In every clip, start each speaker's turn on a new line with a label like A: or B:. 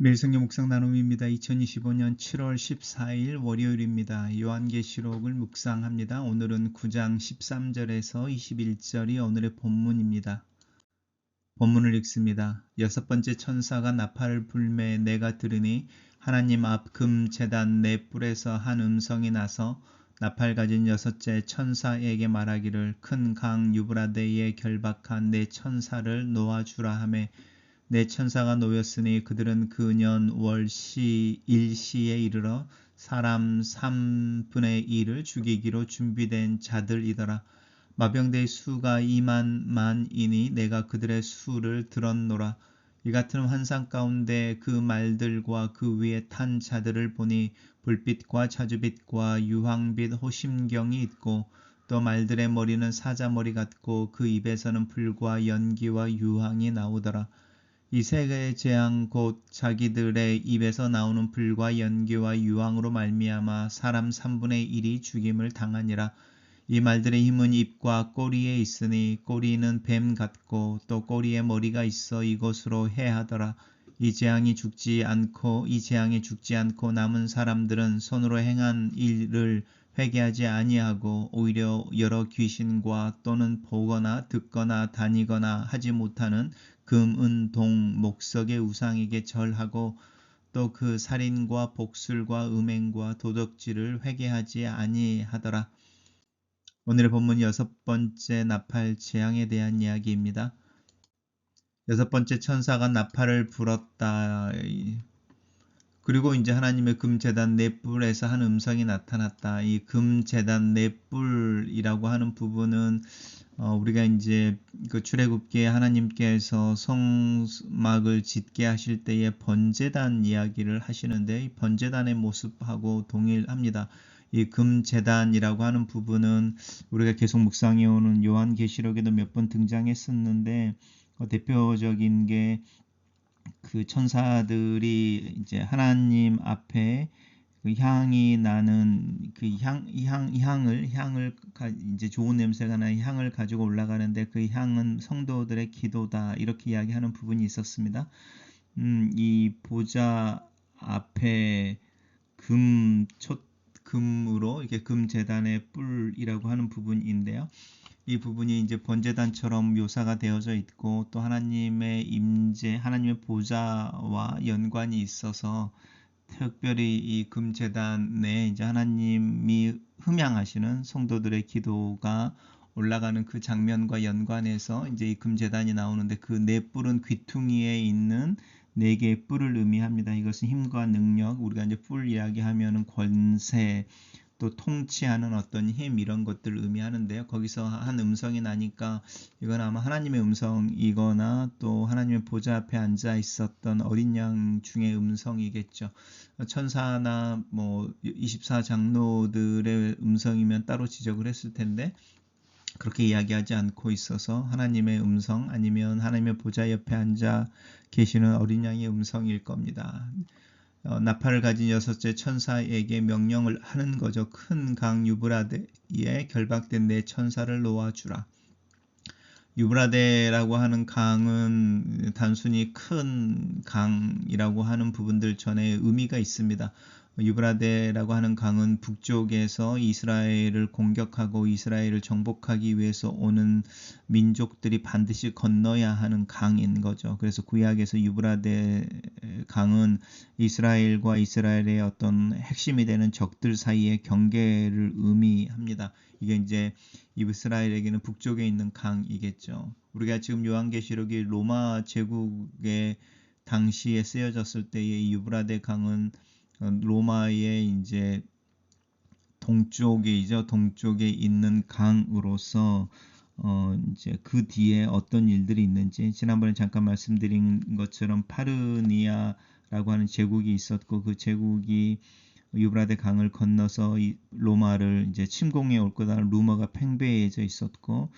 A: 매일 성경 묵상 나눔입니다. 2025년 7월 14일 월요일입니다. 요한계시록을 묵상합니다. 오늘은 9장 13절에서 21절이 오늘의 본문입니다. 본문을 읽습니다. 여섯 번째 천사가 나팔을 불매 내가 들으니 하나님 앞 금 제단 네 뿔에서 한 음성이 나서 나팔 가진 여섯째 천사에게 말하기를 큰 강 유브라데에 결박한 네 천사를 놓아주라 하매 네 천사가 놓였으니 그들은 그 년 월시 일시에 이르러 사람 3분의 1을 죽이기로 준비된 자들이더라. 마병대의 수가 2만만이니 내가 그들의 수를 들었노라. 이 같은 환상 가운데 그 말들과 그 위에 탄 자들을 보니 불빛과 자주빛과 유황빛 호심경이 있고 또 말들의 머리는 사자머리 같고 그 입에서는 불과 연기와 유황이 나오더라. 이 세 개의 재앙 곧 자기들의 입에서 나오는 불과 연기와 유황으로 말미암아 사람 3분의 1이 죽임을 당하니라. 이 말들의 힘은 입과 꼬리에 있으니 꼬리는 뱀 같고 또 꼬리에 머리가 있어 이것으로 해하더라. 이 재앙에 죽지 않고 남은 사람들은 손으로 행한 일을 회개하지 아니하고 오히려 여러 귀신과 또는 보거나 듣거나 다니거나 하지 못하는 금, 은, 동, 목석의 우상에게 절하고 또 그 살인과 복술과 음행과 도덕질을 회개하지 아니하더라. 오늘의 본문 여섯 번째 나팔 재앙에 대한 이야기입니다. 여섯 번째 천사가 나팔을 불었다. 그리고 이제 하나님의 금제단 네 뿔에서 한 음성이 나타났다. 이 금제단 네 뿔이라고 하는 부분은 우리가 이제 그 출애굽기에 하나님께서 성막을 짓게 하실 때에 번제단 이야기를 하시는데 이 번제단의 모습하고 동일합니다. 이 금제단이라고 하는 부분은 우리가 계속 묵상해 오는 요한계시록에도 몇 번 등장했었는데 대표적인 게 그 천사들이 이제 하나님 앞에 그 향이 나는 그 향을 이제 좋은 냄새가 나는 향을 가지고 올라가는데 그 향은 성도들의 기도다 이렇게 이야기하는 부분이 있었습니다. 이 보좌 앞에 금으로 이렇게 금제단의 뿔이라고 하는 부분인데요. 이 부분이 이제 번제단처럼 묘사가 되어져 있고 또 하나님의 임재, 하나님의 보좌와 연관이 있어서 특별히 이 금제단에 이제 하나님이 흠양하시는 성도들의 기도가 올라가는 그 장면과 연관해서 이제 이 금제단이 나오는데 그 네 뿔은 귀퉁이에 있는 네 개의 뿔을 의미합니다. 이것은 힘과 능력, 우리가 이제 뿔 이야기하면은 권세, 또 통치하는 어떤 힘 이런 것들을 의미하는데요. 거기서 한 음성이 나니까 이건 아마 하나님의 음성이거나 또 하나님의 보좌 앞에 앉아 있었던 어린 양 중의 음성이겠죠. 천사나 뭐 24장로들의 음성이면 따로 지적을 했을 텐데 그렇게 이야기하지 않고 있어서 하나님의 음성 아니면 하나님의 보좌 옆에 앉아 계시는 어린 양의 음성일 겁니다. 나팔을 가진 여섯째 천사에게 명령을 하는 거죠. 큰 강 유브라데에 결박된 네 천사를 놓아주라. 유브라데라고 하는 강은 단순히 큰 강이라고 하는 부분들 전에 의미가 있습니다. 유브라데라고 하는 강은 북쪽에서 이스라엘을 공격하고 이스라엘을 정복하기 위해서 오는 민족들이 반드시 건너야 하는 강인 거죠. 그래서 구약에서 유브라데 강은 이스라엘과 이스라엘의 어떤 핵심이 되는 적들 사이의 경계를 의미합니다. 이게 이제 이스라엘에게는 북쪽에 있는 강이겠죠. 우리가 지금 요한계시록이 로마 제국의 당시에 쓰여졌을 때의 유브라데 강은 로마의 이제 동쪽에 있는 강으로서 이제 그 뒤에 어떤 일들이 있는지 지난번에 잠깐 말씀드린 것처럼 파르니아라고 하는 제국이 있었고 그 제국이 유브라데 강을 건너서 로마를 이제 침공해 올 거다라는 루머가 팽배해져 있었고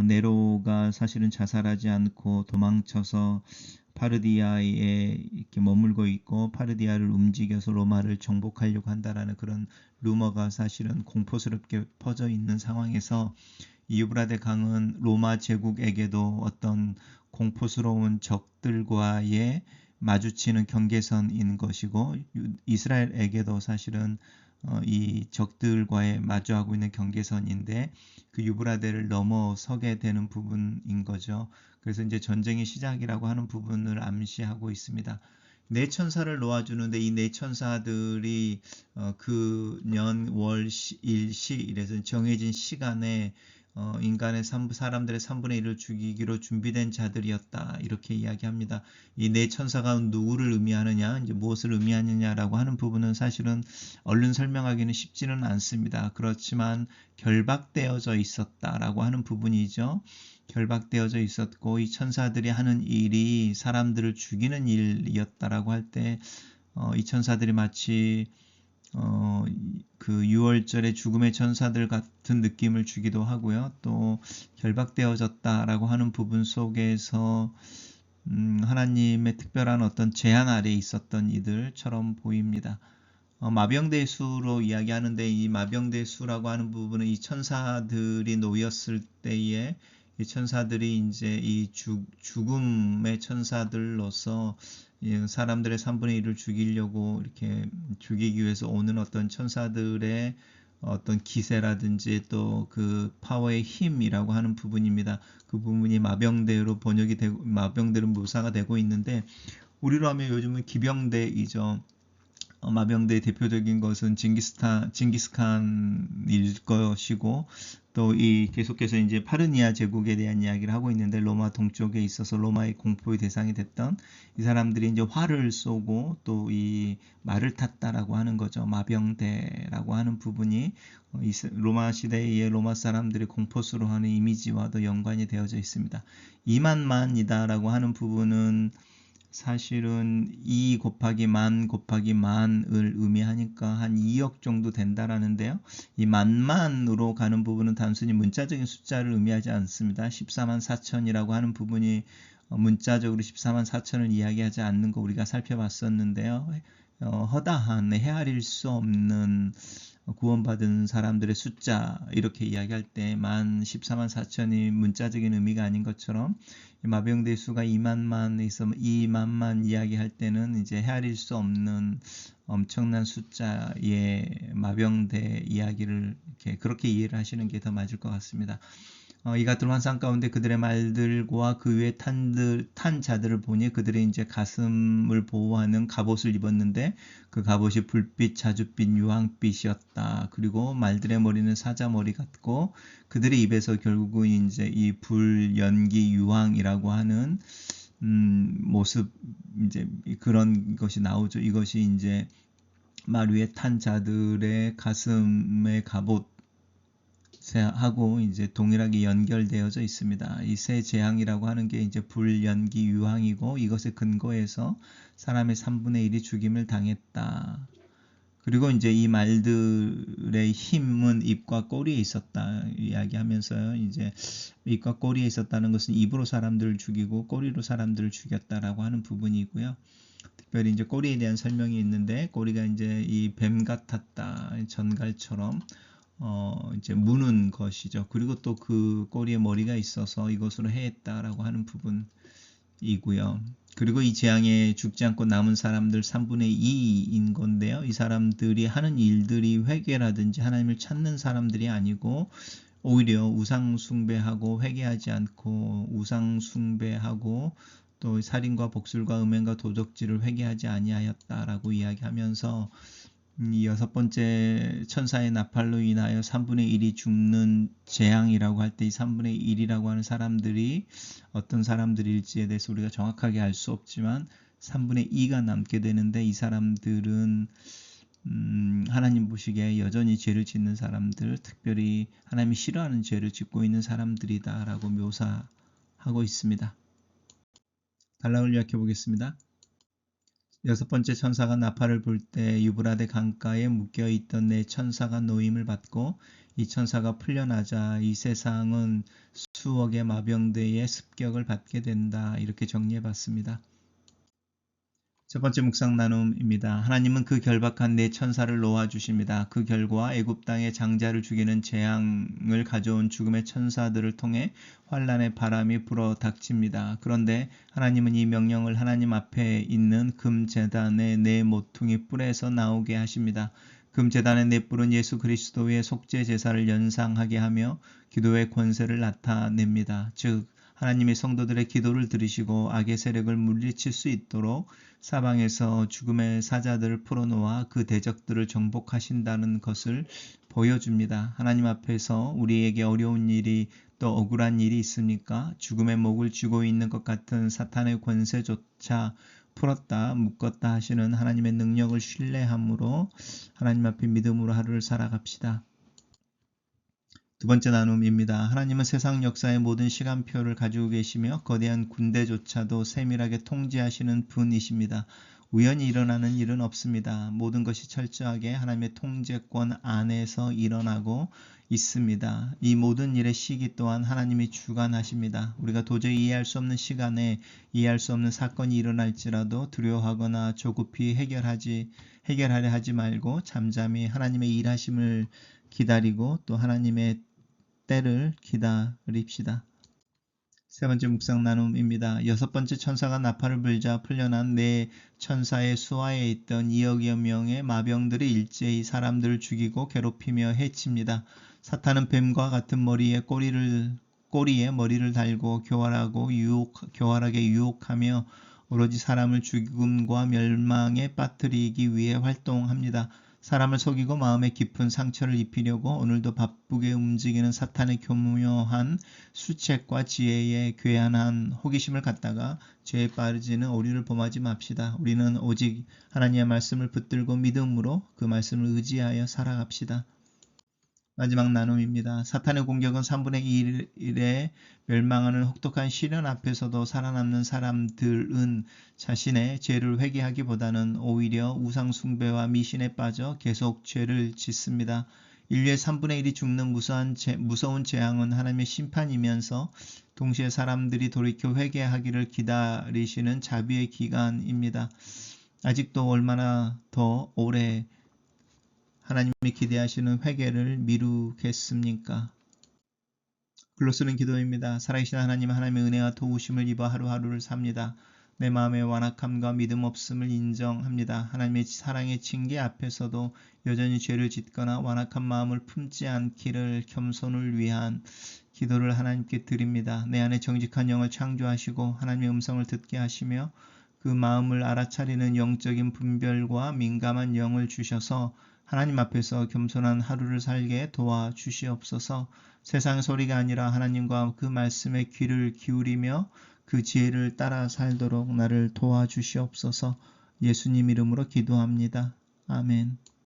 A: 네로가 사실은 자살하지 않고 도망쳐서 파르디아에 이렇게 머물고 있고 파르디아를 움직여서 로마를 정복하려고 한다라는 그런 루머가 사실은 공포스럽게 퍼져 있는 상황에서 유브라데 강은 로마 제국에게도 어떤 공포스러운 적들과의 마주치는 경계선인 것이고 이스라엘에게도 사실은 이 적들과의 마주하고 있는 경계선인데 그 유브라데를 넘어서게 되는 부분인 거죠. 그래서 이제 전쟁의 시작이라고 하는 부분을 암시하고 있습니다. 네 천사를 놓아주는데 이 네 천사들이 그 년, 월, 일, 시 이래서 정해진 시간에 인간의 사람들의 3분의 1을 죽이기로 준비된 자들이었다. 이렇게 이야기합니다. 이 네 천사가 누구를 의미하느냐, 이제 무엇을 의미하느냐라고 하는 부분은 사실은 얼른 설명하기는 쉽지는 않습니다. 그렇지만 결박되어져 있었다라고 하는 부분이죠. 결박되어져 있었고 이 천사들이 하는 일이 사람들을 죽이는 일이었다라고 할 때 이 천사들이 마치 그 6월절의 죽음의 천사들 같은 느낌을 주기도 하고요. 또 결박되어졌다라고 하는 부분 속에서 하나님의 특별한 어떤 제한 아래에 있었던 이들처럼 보입니다. 마병대수로 이야기하는데 이 마병대수라고 하는 부분은 이 천사들이 놓였을 때에 이 천사들이 이제 이 죽음의 천사들로서 사람들의 3분의 1을 죽이려고 이렇게 죽이기 위해서 오는 어떤 천사들의 어떤 기세라든지 또 그 파워의 힘이라고 하는 부분입니다. 그 부분이 마병대로 번역이 되고 마병대로 묘사가 되고 있는데 우리로 하면 요즘은 기병대이죠. 마병대의 대표적인 것은 징기스칸일 것이고 또 이 계속해서 이제 파르니아 제국에 대한 이야기를 하고 있는데 로마 동쪽에 있어서 로마의 공포의 대상이 됐던 이 사람들이 이제 활을 쏘고 또 이 말을 탔다라고 하는 거죠. 마병대라고 하는 부분이 로마 시대의 로마 사람들의 공포스러워하는 이미지와도 연관이 되어져 있습니다. 2만만이다라고 하는 부분은 사실은 2 곱하기 만 곱하기 만을 의미하니까 한 2억 정도 된다라는데요. 이 만만으로 가는 부분은 단순히 문자적인 숫자를 의미하지 않습니다. 14만 4천이라고 하는 부분이 문자적으로 14만 4천을 이야기하지 않는 거 우리가 살펴봤었는데요. 허다한 헤아릴 수 없는 구원받은 사람들의 숫자 이렇게 이야기할 때 만 14만 4천이 문자적인 의미가 아닌 것처럼 마병대 수가 2만만 있어 2만만 이야기할 때는 이제 헤아릴 수 없는 엄청난 숫자의 마병대 이야기를 이렇게 그렇게 이해를 하시는 게 더 맞을 것 같습니다. 이 같은 환상 가운데 그들의 말들과 그 위에 탄 자들을 보니 그들의 이제 가슴을 보호하는 갑옷을 입었는데 그 갑옷이 불빛, 자줏빛, 유황빛이었다. 그리고 말들의 머리는 사자머리 같고 그들의 입에서 결국은 이제 이 불, 연기, 유황이라고 하는 모습 이제 그런 것이 나오죠. 이것이 이제 말 위에 탄 자들의 가슴의 갑옷 하고 이제 동일하게 연결되어져 있습니다. 이 세 재앙이라고 하는 게 이제 불, 연기, 유황이고 이것에 근거해서 사람의 3분의 1이 죽임을 당했다. 그리고 이제 이 말들의 힘은 입과 꼬리에 있었다 이야기하면서요. 이제 입과 꼬리에 있었다는 것은 입으로 사람들을 죽이고 꼬리로 사람들을 죽였다라고 하는 부분이고요. 특별히 이제 꼬리에 대한 설명이 있는데 꼬리가 이제 이 뱀 같았다 전갈처럼 이제 무는 것이죠. 그리고 또 그 꼬리에 머리가 있어서 이것으로 해했다라고 하는 부분이고요. 그리고 이 재앙에 죽지 않고 남은 사람들 3분의 2인 건데요. 이 사람들이 하는 일들이 회개라든지 하나님을 찾는 사람들이 아니고 오히려 우상 숭배하고 회개하지 않고 우상 숭배하고 또 살인과 복술과 음행과 도적질을 회개하지 아니하였다라고 이야기하면서 이 6번째 천사의 나팔로 인하여 3분의 1이 죽는 재앙이라고 할 때 이 3분의 1이라고 하는 사람들이 어떤 사람들일지에 대해서 우리가 정확하게 알 수 없지만 3분의 2가 남게 되는데 이 사람들은 하나님 보시기에 여전히 죄를 짓는 사람들, 특별히 하나님이 싫어하는 죄를 짓고 있는 사람들이다 라고 묘사하고 있습니다. 단락을 요약해 보겠습니다. 6번째 천사가 나팔을 불 때 유브라데 강가에 묶여있던 네 천사가 노임을 받고 이 천사가 풀려나자 이 세상은 수억의 마병대의 습격을 받게 된다. 이렇게 정리해 봤습니다. 첫 번째 묵상 나눔입니다. 하나님은 그 결박한 네 천사를 놓아주십니다. 그 결과 애굽 땅에 장자를 죽이는 재앙을 가져온 죽음의 천사들을 통해 환란의 바람이 불어 닥칩니다. 그런데 하나님은 이 명령을 하나님 앞에 있는 금제단의 네 모퉁이 뿔에서 나오게 하십니다. 금제단의 네 뿔은 예수 그리스도의 속죄 제사를 연상하게 하며 기도의 권세를 나타냅니다. 즉 하나님의 성도들의 기도를 들으시고 악의 세력을 물리칠 수 있도록 사방에서 죽음의 사자들을 풀어놓아 그 대적들을 정복하신다는 것을 보여줍니다. 하나님 앞에서 우리에게 어려운 일이 또 억울한 일이 있습니까? 죽음의 목을 쥐고 있는 것 같은 사탄의 권세조차 풀었다 묶었다 하시는 하나님의 능력을 신뢰함으로 하나님 앞에 믿음으로 하루를 살아갑시다. 두 번째 나눔입니다. 하나님은 세상 역사의 모든 시간표를 가지고 계시며 거대한 군대조차도 세밀하게 통제하시는 분이십니다. 우연히 일어나는 일은 없습니다. 모든 것이 철저하게 하나님의 통제권 안에서 일어나고 있습니다. 이 모든 일의 시기 또한 하나님이 주관하십니다. 우리가 도저히 이해할 수 없는 시간에 이해할 수 없는 사건이 일어날지라도 두려워하거나 조급히 해결하려 하지 말고 잠잠히 하나님의 일하심을 기다리고 또 하나님의 때를 기다립시다. 세 번째 묵상 나눔입니다. 여섯 번째 천사가 나팔을 불자 풀려난 네 천사의 수하에 있던 2억여 명의 마병들이 일제히 사람들을 죽이고 괴롭히며 해칩니다. 사탄은 뱀과 같은 꼬리에 머리를 달고 교활하게 유혹하며 오로지 사람을 죽음과 멸망에 빠뜨리기 위해 활동합니다. 사람을 속이고 마음에 깊은 상처를 입히려고 오늘도 바쁘게 움직이는 사탄의 교묘한 수책과 지혜에 괴한한 호기심을 갖다가 죄에 빠지는 오류를 범하지 맙시다. 우리는 오직 하나님의 말씀을 붙들고 믿음으로 그 말씀을 의지하여 살아갑시다. 마지막 나눔입니다. 사탄의 공격은 3분의 1에 멸망하는 혹독한 시련 앞에서도 살아남는 사람들은 자신의 죄를 회개하기보다는 오히려 우상 숭배와 미신에 빠져 계속 죄를 짓습니다. 인류의 3분의 1이 죽는 무서운 재앙은 하나님의 심판이면서 동시에 사람들이 돌이켜 회개하기를 기다리시는 자비의 기간입니다. 아직도 얼마나 더 오래 하나님이 기대하시는 회개를 미루겠습니까? 글로 쓰는 기도입니다. 살아계신 하나님의 은혜와 도우심을 입어 하루하루를 삽니다. 내 마음의 완악함과 믿음 없음을 인정합니다. 하나님의 사랑의 징계 앞에서도 여전히 죄를 짓거나 완악한 마음을 품지 않기를 겸손을 위한 기도를 하나님께 드립니다. 내 안에 정직한 영을 창조하시고 하나님의 음성을 듣게 하시며 그 마음을 알아차리는 영적인 분별과 민감한 영을 주셔서 하나님 앞에서 겸손한 하루를 살게 도와주시옵소서. 세상의 소리가 아니라 하나님과 그 말씀에 귀를 기울이며 그 지혜를 따라 살도록 나를 도와주시옵소서. 예수님 이름으로 기도합니다. 아멘.